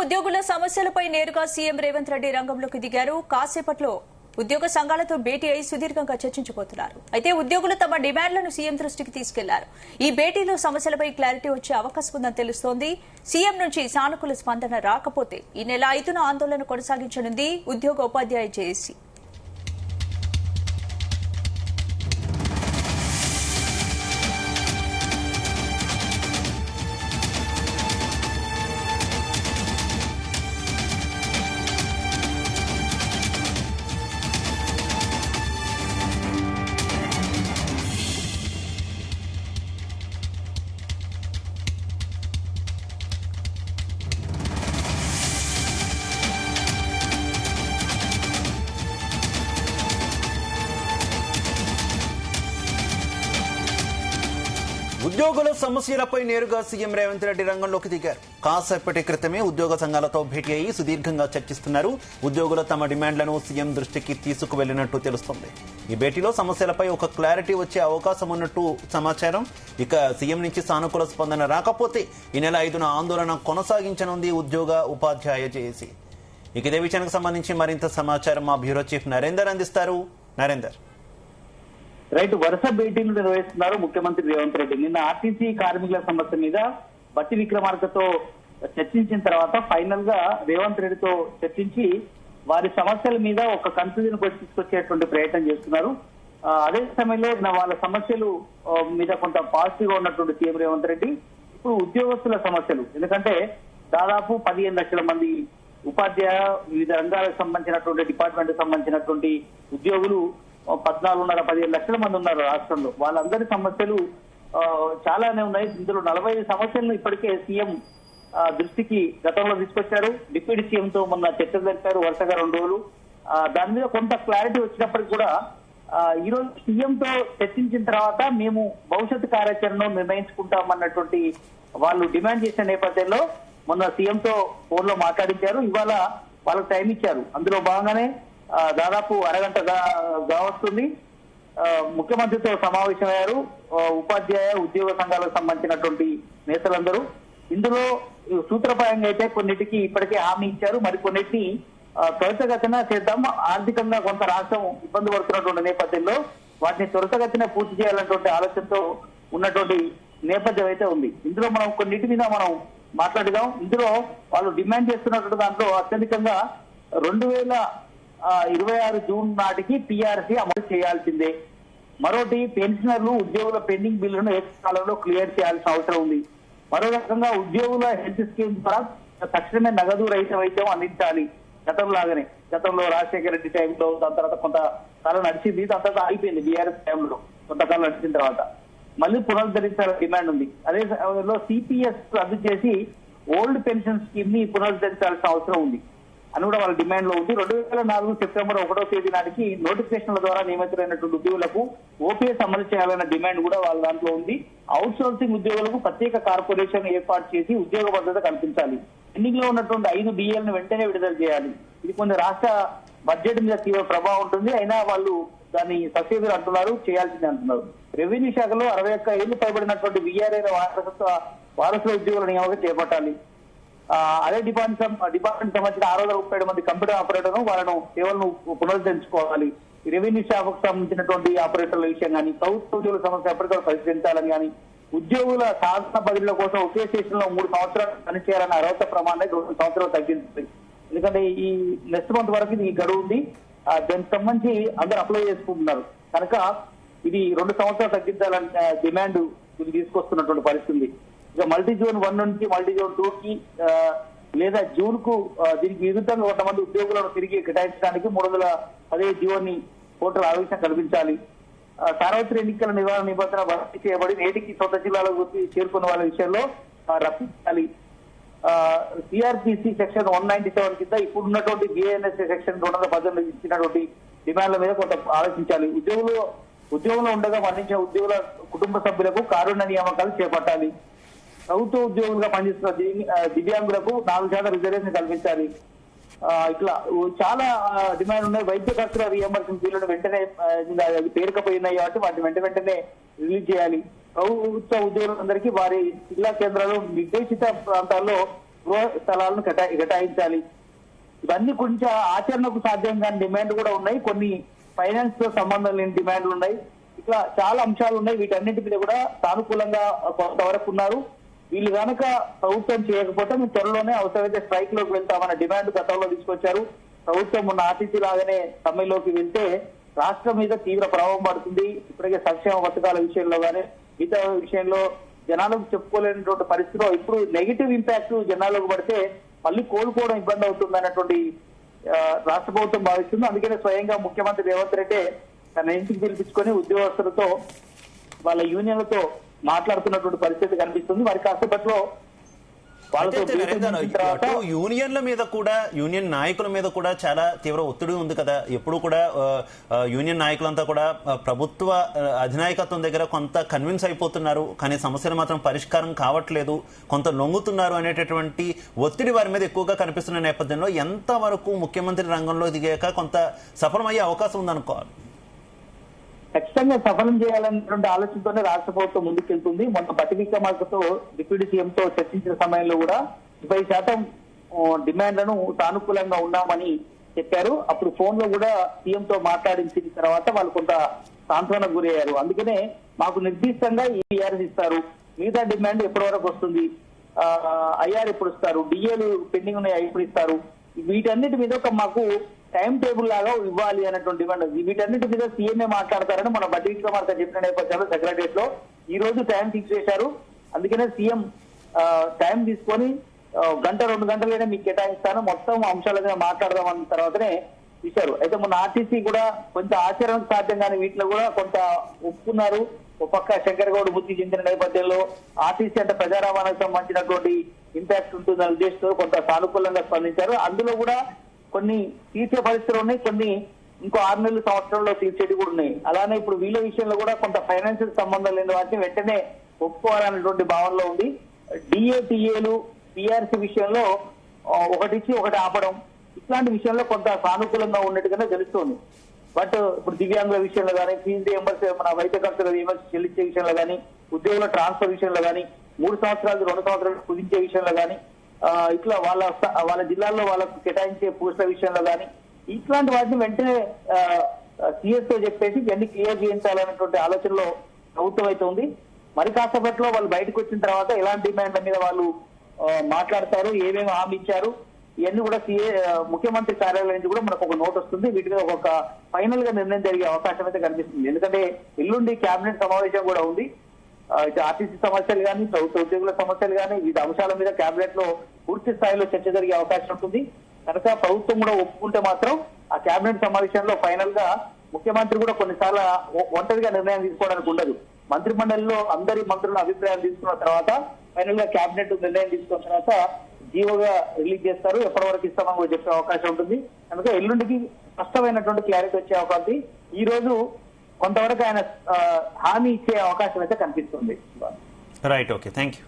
ఉద్యోగుల సమస్యలపై నేరుగా సీఎం రేవంత్ రెడ్డి రంగంలోకి దిగారు. కాసేపట్లో ఉద్యోగ సంఘాలతో భేటీ అయి సుదీర్ఘంగా చర్చించబోతున్నారు. అయితే ఉద్యోగులు తమ డిమాండ్లను సీఎం దృష్టికి తీసుకెళ్లారు. ఈ భేటీలో సమస్యలపై క్లారిటీ వచ్చే అవకాశం ఉందని తెలుస్తోంది. సీఎం నుంచి సానుకూల స్పందన రాకపోతే ఈ నెల 5న ఆందోళన కొనసాగించనుంది ఉద్యోగ ఉపాధ్యాయ జేఏసీ. ఉద్యోగుల సమస్యలపై నేరుగా సీఎం రేవంత్ రెడ్డి రంగంలోకి దిగారు. కాసేపటి క్రితమే ఉద్యోగ సంఘాలతో భేటీ అయ్యి సుదీర్ఘంగా చర్చిస్తున్నారు. ఉద్యోగులు తమ డిమాండ్లను సీఎం దృష్టికి తీసుకువెళ్లినట్టు తెలుస్తోంది. ఈ భేటీలో సమస్యలపై ఒక క్లారిటీ వచ్చే అవకాశం ఉన్నట్టు సమాచారం. ఇక సీఎం నుంచి సానుకూల స్పందన రాకపోతే ఈ నెల 5న ఆందోళన కొనసాగించనుంది ఉద్యోగ ఉపాధ్యాయ జేఏసీ. ఇక ఇదే విషయానికి సంబంధించి మరింత సమాచారం మా బ్యూరో చీఫ్ నరేందర్ అందిస్తారు. నరేందర్, రైట్, వరుస భేటీలు నిర్వహిస్తున్నారు ముఖ్యమంత్రి రేవంత్ రెడ్డి. నిన్న ఆర్టీసీ కార్మికుల సమస్య మీద బట్టి విక్రమార్కతో చర్చించిన తర్వాత ఫైనల్ గా రేవంత్ రెడ్డితో చర్చించి వారి సమస్యల మీద ఒక కన్ఫ్యూజన్ తీసుకొచ్చేటువంటి ప్రయత్నం చేస్తున్నారు. అదే సమయంలో వాళ్ళ సమస్యలు మీద కొంత పాజిటివ్ గా ఉన్నటువంటి సీఎం రేవంత్ రెడ్డి ఇప్పుడు ఉద్యోగస్తుల సమస్యలు, ఎందుకంటే దాదాపు 15 లక్షల మంది ఉపాధ్యాయ వివిధ రంగాలకు సంబంధించినటువంటి డిపార్ట్మెంట్ సంబంధించినటువంటి ఉద్యోగులు 14.5-15 లక్షల మంది ఉన్నారు రాష్ట్రంలో. వాళ్ళందరి సమస్యలు చాలానే ఉన్నాయి. ఇందులో 45 సమస్యలను ఇప్పటికే సీఎం దృష్టికి గతంలో తీసుకొచ్చారు. డిప్యూటీ సీఎం తో మొన్న చర్చలు జరిపారు వరుసగా 2 రోజులు. దాని మీద కొంత క్లారిటీ వచ్చినప్పటికీ కూడా ఈ రోజు సీఎంతో చర్చించిన తర్వాత మేము భవిష్యత్తు కార్యాచరణను నిర్ణయించుకుంటామన్నటువంటి వాళ్ళు డిమాండ్ చేసిన నేపథ్యంలో మొన్న సీఎంతో ఫోన్ లో మాట్లాడించారు. ఇవాళ వాళ్ళకి టైం ఇచ్చారు. అందులో భాగంగానే దాదాపు అరగంట కావస్తుంది ముఖ్యమంత్రితో సమావేశమయ్యారు ఉపాధ్యాయ ఉద్యోగ సంఘాలకు సంబంధించినటువంటి నేతలందరూ. ఇందులో సూత్రప్రాయంగా అయితే కొన్నిటికి ఇప్పటికే హామీ ఇచ్చారు, మరికొన్నిటిని త్వరితగతిన చేద్దాం. ఆర్థికంగా కొంత రాష్ట్రం ఇబ్బంది పడుతున్నటువంటి నేపథ్యంలో వాటిని త్వరితగతిన పూర్తి చేయాలన్నటువంటి ఆలోచనతో ఉన్నటువంటి నేపథ్యం అయితే ఉంది. ఇందులో మనం కొన్నిటి మీద మనం మాట్లాడుదాం. ఇందులో వాళ్ళు డిమాండ్ చేస్తున్నటువంటి దాంట్లో అత్యధికంగా 2026 జూన్ నాటికి టీఆర్సీ అమలు చేయాల్సిందే. మరోటి పెన్షనర్లు ఉద్యోగుల పెండింగ్ బిల్లులను ఏకకాలంలో క్లియర్ చేయాల్సిన అవసరం ఉంది. మరో రకంగా ఉద్యోగుల హెల్త్ స్కీమ్ ద్వారా తక్షణమే నగదు రహిత వైద్యం అందించాలి. గతంలో రాజశేఖర రెడ్డి టైంలో దాని తర్వాత కొంతకాలం నడిచింది, దాని తర్వాత అయిపోయింది. బీఆర్ఎస్ టైంలో కొంతకాలం నడిచిన తర్వాత మళ్ళీ పునరుద్ధరించాలని డిమాండ్ ఉంది. అదే సమయంలో సిపిఎస్ రద్దు చేసి ఓల్డ్ పెన్షన్ స్కీమ్ ని పునరుద్ధరించాల్సిన అవసరం ఉంది అని కూడా వాళ్ళ డిమాండ్ లో ఉంది. 2004 సెప్టెంబర్ 1వ తేదీ నాటికి నోటిఫికేషన్ల ద్వారా నియమితులైనటువంటి ఉద్యోగులకు ఓపీఎస్ అమలు చేయాలన్న డిమాండ్ కూడా వాళ్ళ దాంట్లో ఉంది. అవుట్ సోర్సింగ్ ఉద్యోగులకు ప్రత్యేక కార్పొరేషన్ ఏర్పాటు చేసి ఉద్యోగ భద్రత కల్పించాలి. పెండింగ్ లో ఉన్నటువంటి 5 డిఎల్ను వెంటనే విడుదల చేయాలి. ఇది కొన్ని రాష్ట్ర బడ్జెట్ మీద తీవ్ర ప్రభావం ఉంటుంది. అయినా వాళ్ళు దాన్ని సబ్సిడీలు అంటున్నారు, చేయాల్సింది అంటున్నారు. రెవెన్యూ శాఖలో 61 ఏళ్లు పైబడినటువంటి వీఆర్ఏ వారసుల ఉద్యోగుల నియామకం చేపట్టాలి. అదే డిపార్ట్మెంట్ సంబంధించిన 637 మంది కంప్యూటర్ ఆపరేటర్లు వాళ్ళను సేవలను పునరుద్ధరించుకోవాలి. రెవెన్యూ శాఖకు సంబంధించినటువంటి ఆపరేటర్ల విషయం కానీ, ప్రభుత్వ ఉద్యోగుల సమస్య ఎప్పటికప్పుడు పరిష్కరించాలని కానీ, ఉద్యోగుల సాధన బదిలీల కోసం ఒకే స్టేషన్ లో 3 సంవత్సరాలు పనిచేయాలని అర్హత ప్రమాణాన్ని 2 సంవత్సరాలు తగ్గించింది. ఎందుకంటే ఈ నెక్స్ట్ మంత్ వరకు ఈ గడువు ఉంది. దానికి సంబంధించి అందరూ అప్లై చేసుకుంటున్నారు కనుక ఇది 2 సంవత్సరాలు తగ్గించాలని డిమాండ్ తీసుకొస్తున్నటువంటి పరిస్థితి. ఇక మల్టీ జోన్ 1 నుంచి మల్టీ జోన్ 2కి లేదా జూన్ కు దీనికి విరుద్ధంగా కొంతమంది ఉద్యోగులను తిరిగి కేటాయించడానికి 315 జీవోని కోర్టుల ఆవేశం కల్పించాలి. సార్వత్రిక ఎన్నికల నివారణ నిబంధన భర్తీ చేయబడి నేటికి సొంత జిల్లాలకు చేరుకున్న వాళ్ళ విషయంలో రప్పించాలి. సిఆర్పిసి సెక్షన్ 197 కింద ఇప్పుడు ఉన్నటువంటి బిఎన్ఎస్ సెక్షన్ 218 ఇచ్చినటువంటి డిమాండ్ల మీద కొంత ఆలోచించాలి. ఉద్యోగంలో ఉండగా మరణించిన ఉద్యోగుల కుటుంబ సభ్యులకు కారుణ్య నియామకాలు చేపట్టాలి. ప్రభుత్వ ఉద్యోగులుగా పనిచేస్తున్న దివ్యాంగులకు 4% రిజర్వేషన్ కల్పించాలి. ఇట్లా చాలా డిమాండ్ ఉన్నాయి. వైద్య ఖర్చుల రీఎంబర్స్మెంట్ బిల్లును వెంటనే పేరుకపోయినాయి కాబట్టి వాటిని వెంటనే రిలీజ్ చేయాలి. ప్రభుత్వ ఉద్యోగులందరికీ వారి జిల్లా కేంద్రాలు నిర్దేశిత ప్రాంతాల్లో గృహ స్థలాలను కేటాయించాలి. ఇవన్నీ కొంచెం ఆచరణకు సాధ్యం కాని డిమాండ్ కూడా ఉన్నాయి. కొన్ని ఫైనాన్స్ తో సంబంధం లేని డిమాండ్లు ఉన్నాయి. ఇట్లా చాలా అంశాలు ఉన్నాయి. వీటన్నిటి మీద కూడా సానుకూలంగా కొంతవరకు ఉన్నారు. వీళ్ళు కనుక ప్రభుత్వం చేయకపోతే మేము త్వరలోనే అవసరమైతే స్ట్రైక్ లోకి వెళ్తామన్న డిమాండ్ గతంలో తీసుకొచ్చారు. ప్రభుత్వం ఉన్న ఆర్టీసీ లాగానే సమ్మెలోకి వెళ్తే రాష్ట్రం మీద తీవ్ర ప్రభావం పడుతుంది. ఇప్పటికే సంక్షేమ పథకాల విషయంలో కానీ మిగతా విషయంలో జనాలకు చెప్పుకోలేనటువంటి పరిస్థితిలో ఇప్పుడు నెగిటివ్ ఇంపాక్ట్ జనాలకు పడితే మళ్ళీ కోలుకోవడం ఇబ్బంది అవుతుంది అన్నటువంటి రాష్ట్ర ప్రభుత్వం భావిస్తుంది. అందుకనే స్వయంగా ముఖ్యమంత్రి రేవంత్ రెడ్డి తన ఇంటికి పిలిపించుకొని ఉద్యోగస్తులతో వాళ్ళ యూనియన్లతో మాట్లాడుతున్నటువంటి పరిస్థితి కనిపిస్తుంది. మరి కాసేపట్లో అటు యూనియన్ల మీద కూడా, యూనియన్ నాయకుల మీద కూడా చాలా తీవ్ర ఒత్తిడి ఉంది కదా. ఎప్పుడు కూడా యూనియన్ నాయకులంతా కూడా ప్రభుత్వ అధినాయకత్వం దగ్గర కొంత కన్విన్స్ అయిపోతున్నారు, కానీ సమస్యలు మాత్రం పరిష్కారం కావట్లేదు, కొంత లొంగుతున్నారు అనేటటువంటి ఒత్తిడి వారి మీద ఎక్కువగా కనిపిస్తున్న నేపథ్యంలో ఎంత వరకు ముఖ్యమంత్రి రంగంలో దిగాక కొంత సఫలమయ్యే అవకాశం ఉందనుకోవాలి? ఖచ్చితంగా సఫలం చేయాలనేటువంటి ఆలోచనతోనే రాష్ట్ర ప్రభుత్వం ముందుకెళ్తుంది. మొన్న బట్టి విక్రమార్కతో డిప్యూటీ సీఎంతో చర్చించిన సమయంలో కూడా 20% డిమాండ్లను సానుకూలంగా ఉన్నామని చెప్పారు. అప్పుడు ఫోన్ లో కూడా సీఎంతో మాట్లాడించిన తర్వాత వాళ్ళు కొంత సాంత్వనకు గురయ్యారు. అందుకనే మాకు నిర్దిష్టంగా ఈ పిఆర్ఎస్ ఇస్తారు, మిగతా డిమాండ్ ఎప్పటి వరకు వస్తుంది, ఐఆర్ ఎప్పుడు ఇస్తారు, డిఏలు పెండింగ్ ఉన్నాయి ఎప్పుడు ఇస్తారు, వీటన్నిటి మీద ఒక మాకు టైం టేబుల్ లాగా ఇవ్వాలి అన్నటువంటి డిమాండ్. వీటన్నిటి మీద సీఎంఏ మాట్లాడతారని మన బట్టి విక్రమార్క చెప్పిన నేపథ్యంలో సెక్రటరియట్ లో ఈ రోజు టైం ఫిక్స్ చేశారు. అందుకనే సీఎం టైం తీసుకొని 1-2 గంటలైనా మీకు కేటాయిస్తాను, మొత్తం అంశాల మీద మాట్లాడదామన్న తర్వాతనే ఇచ్చారు. అయితే మొన్న ఆర్టీసీ కూడా కొంత ఆచరణకు సాధ్యం కానీ వీటిలో కూడా కొంత ఒప్పుకున్నారు. ఒక పక్క శంకర్ గౌడ్ మృతి చెందిన నేపథ్యంలో ఆర్టీసీ అంటే ప్రజా రవాణాకు సంబంధించినటువంటి ఇంపాక్ట్ ఉంటుందనే ఉద్దేశంతో కొంత సానుకూలంగా స్పందించారు. అందులో కూడా కొన్ని తీర్చే పరిస్థితులు ఉన్నాయి, కొన్ని ఇంకో 6 నెలల సంవత్సరంలో తీర్చేది కూడా ఉన్నాయి. అలానే ఇప్పుడు వీళ్ళ విషయంలో కూడా కొంత ఫైనాన్షియల్ సంబంధం లేని వాటిని వెంటనే ఒప్పుకోవాలనేటువంటి భావనలో ఉంది. డిఏటీఏలు పిఆర్సీ విషయంలో ఒకటిచ్చి ఒకటి ఆపడం ఇట్లాంటి విషయంలో కొంత సానుకూలంగా ఉన్నట్టుగానే తెలుస్తోంది. బట్ ఇప్పుడు దివ్యాంగుల విషయంలో కానీ, ఫీజు రియంబర్స్ మన వైద్య ఖర్చుల రియంబర్స్ చెల్లించే విషయంలో కానీ, ఉద్యోగుల ట్రాన్స్ఫర్ విషయంలో కానీ, 3 సంవత్సరాలు 2 సంవత్సరాలు కుదించే విషయంలో కానీ, ఇట్లా వాళ్ళ జిల్లాల్లో వాళ్ళకు కేటాయించే పోస్టుల విషయంలో కానీ ఇట్లాంటి వాటిని వెంటనే సిఎస్ తో చెప్పేసి ఇవన్నీ క్లియర్ చేయించాలనేటువంటి ఆలోచనలో ప్రభుత్వం అయితే ఉంది. మరి కాసేపట్లో వాళ్ళు బయటకు వచ్చిన తర్వాత ఎలాంటి డిమాండ్ల మీద వాళ్ళు మాట్లాడతారు, ఏమేమి హామీ ఇచ్చారు, ఇవన్నీ కూడా ముఖ్యమంత్రి కార్యాలయం నుంచి కూడా మనకు ఒక నోట్ వస్తుంది. వీటి మీద ఒక ఫైనల్ గా నిర్ణయం జరిగే అవకాశం అయితే కనిపిస్తుంది. ఎందుకంటే ఎల్లుండి కేబినెట్ సమావేశం కూడా ఉంది. ఆర్టీసీ సమస్యలు కానీ, ప్రభుత్వ ఉద్యోగుల సమస్యలు కానీ, వివిధ అంశాల మీద కేబినెట్ లో పూర్తి స్థాయిలో చర్చ జరిగే అవకాశం ఉంటుంది. కనుక ప్రభుత్వం కూడా ఒప్పుకుంటే మాత్రం ఆ కేబినెట్ సమావేశంలో ఫైనల్ గా ముఖ్యమంత్రి కూడా కొన్నిసార్లు ఒంటరిగా నిర్ణయం తీసుకోవడానికి ఉండదు. మంత్రి మండలిలో అందరి మంత్రుల అభిప్రాయం తీసుకున్న తర్వాత ఫైనల్ గా కేబినెట్ నిర్ణయం తీసుకున్న తర్వాత జీవోగా రిలీజ్ చేస్తారు. ఎప్పటి వరకు ఇస్తామని కూడా చెప్పే అవకాశం ఉంటుంది. కనుక ఎల్లుండికి స్పష్టమైనటువంటి క్లారిటీ వచ్చే అవకాశం ఈ రోజు కొంతవరకు ఆయన హామీ ఇచ్చే అవకాశం అయితే కనిపిస్తుంది. Right, okay, thank you.